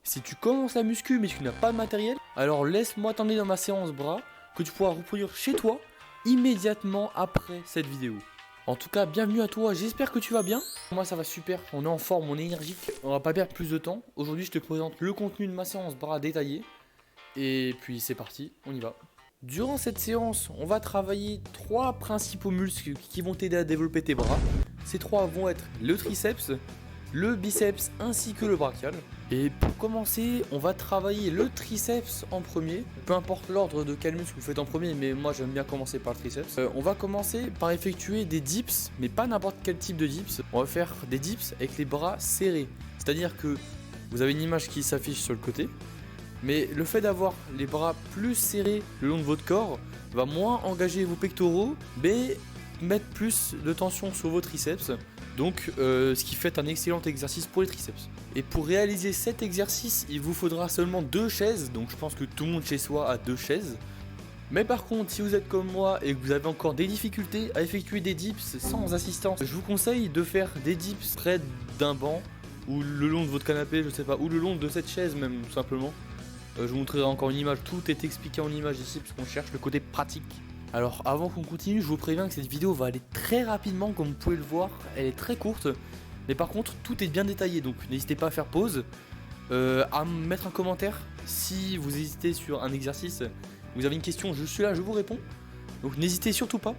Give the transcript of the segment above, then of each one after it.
Si tu commences la muscu mais que tu n'as pas de matériel, alors laisse-moi t'emmener dans ma séance bras que tu pourras reproduire chez toi immédiatement après cette vidéo. En tout cas, bienvenue à toi, j'espère que tu vas bien. Moi ça va super, on est en forme, on est énergique, on va pas perdre plus de temps. Aujourd'hui je te présente le contenu de ma séance bras détaillé. Et puis c'est parti, on y va. Durant cette séance, on va travailler 3 principaux muscles qui vont t'aider à développer tes bras. Ces 3 vont être le triceps, le biceps ainsi que le brachial. Et pour commencer, on va travailler le triceps en premier. Peu importe l'ordre de quel muscle vous faites en premier, mais moi j'aime bien commencer par le triceps. On va commencer par effectuer des dips, mais pas n'importe quel type de dips. On va faire des dips avec les bras serrés. C'est-à-dire que vous avez une image qui s'affiche sur le côté. Mais le fait d'avoir les bras plus serrés le long de votre corps va moins engager vos pectoraux, mais mettre plus de tension sur vos triceps. Donc ce qui fait un excellent exercice pour les triceps. Et pour réaliser cet exercice, il vous faudra seulement 2 chaises. Donc je pense que tout le monde chez soi a 2 chaises. Mais par contre, si vous êtes comme moi et que vous avez encore des difficultés à effectuer des dips sans assistance, je vous conseille de faire des dips près d'un banc ou le long de votre canapé, je sais pas, ou le long de cette chaise même tout simplement. Je vous montrerai encore une image, tout est expliqué en image ici parce qu'on cherche le côté pratique. Alors avant qu'on continue, je vous préviens que cette vidéo va aller très rapidement comme vous pouvez le voir, elle est très courte. Mais par contre tout est bien détaillé donc n'hésitez pas à faire pause, à me mettre un commentaire si vous hésitez sur un exercice, vous avez une question, je suis là, je vous réponds. Donc n'hésitez surtout pas.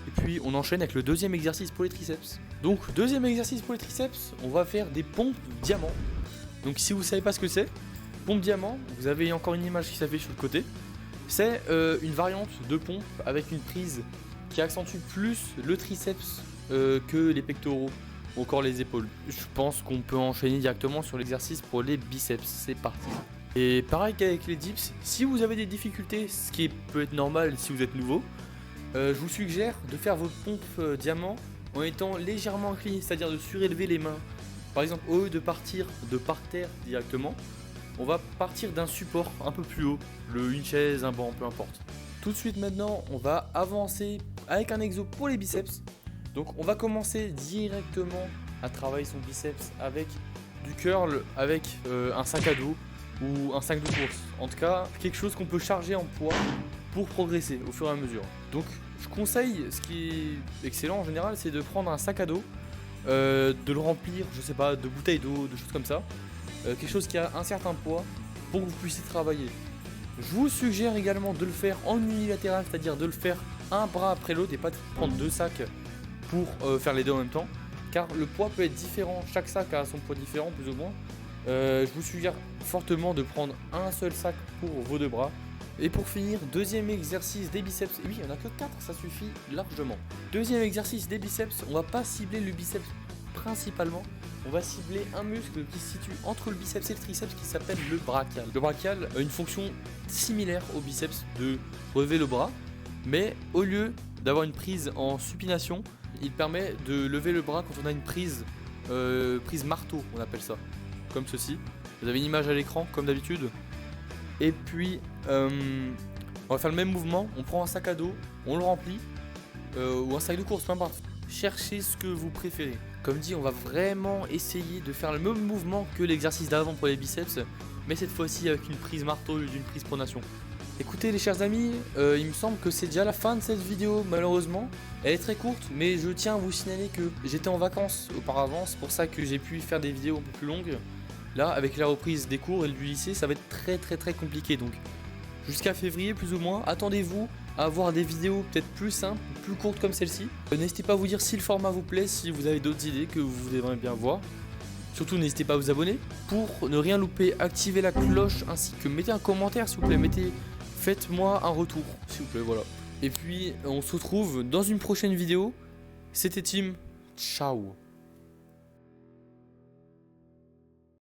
Et puis on enchaîne avec le deuxième exercice pour les triceps. Donc deuxième exercice pour les triceps, on va faire des pompes diamants. Donc si vous savez pas ce que c'est, pompe diamant, vous avez encore une image qui s'affiche sur le côté. C'est une variante de pompe avec une prise qui accentue plus le triceps que les pectoraux ou encore les épaules. Je pense qu'on peut enchaîner directement sur l'exercice pour les biceps. C'est parti. Et pareil qu'avec les dips, si vous avez des difficultés, ce qui peut être normal si vous êtes nouveau, je vous suggère de faire vos pompes diamant en étant légèrement incliné, c'est-à-dire de surélever les mains. Par exemple, au lieu de partir de par terre directement, on va partir d'un support un peu plus haut, une chaise, un banc, peu importe. Tout de suite maintenant, on va avancer avec un exo pour les biceps. Donc on va commencer directement à travailler son biceps avec du curl, avec un sac à dos ou un sac de course. En tout cas, quelque chose qu'on peut charger en poids pour progresser au fur et à mesure. Donc je conseille, ce qui est excellent en général, c'est de prendre un sac à dos, de le remplir, je sais pas, de bouteilles d'eau, de choses comme ça. Quelque chose qui a un certain poids pour que vous puissiez travailler. Je vous suggère également de le faire en unilatéral, c'est-à-dire de le faire un bras après l'autre et pas de prendre 2 sacs pour faire les deux en même temps, car le poids peut être différent, chaque sac a son poids différent plus ou moins. Je vous suggère fortement de prendre un seul sac pour vos 2 bras. Et pour finir, deuxième exercice des biceps, et oui il n'y en a que 4, ça suffit largement. Deuxième exercice des biceps, on va pas cibler le biceps principalement, on va cibler un muscle qui se situe entre le biceps et le triceps qui s'appelle le brachial. Le brachial a une fonction similaire au biceps de relever le bras, mais au lieu d'avoir une prise en supination, il permet de lever le bras quand on a une prise marteau, on appelle ça, comme ceci. Vous avez une image à l'écran comme d'habitude. Et puis on va faire le même mouvement, on prend un sac à dos, on le remplit, ou un sac de course, peu importe. Cherchez ce que vous préférez. Comme dit, on va vraiment essayer de faire le même mouvement que l'exercice d'avant pour les biceps, mais cette fois-ci avec une prise marteau ou d'une prise pronation. Écoutez les chers amis, il me semble que c'est déjà la fin de cette vidéo malheureusement. Elle est très courte, mais je tiens à vous signaler que j'étais en vacances auparavant, c'est pour ça que j'ai pu faire des vidéos un peu plus longues. Là, avec la reprise des cours et du lycée, ça va être très compliqué, donc jusqu'à février plus ou moins, attendez-vous à avoir des vidéos peut-être plus simples, plus courtes comme celle-ci. N'hésitez pas à vous dire si le format vous plaît, si vous avez d'autres idées que vous aimeriez bien voir. Surtout n'hésitez pas à vous abonner. Pour ne rien louper, activez la cloche ainsi que mettez un commentaire s'il vous plaît, faites-moi un retour s'il vous plaît, voilà. Et puis on se retrouve dans une prochaine vidéo. C'était Tim, ciao.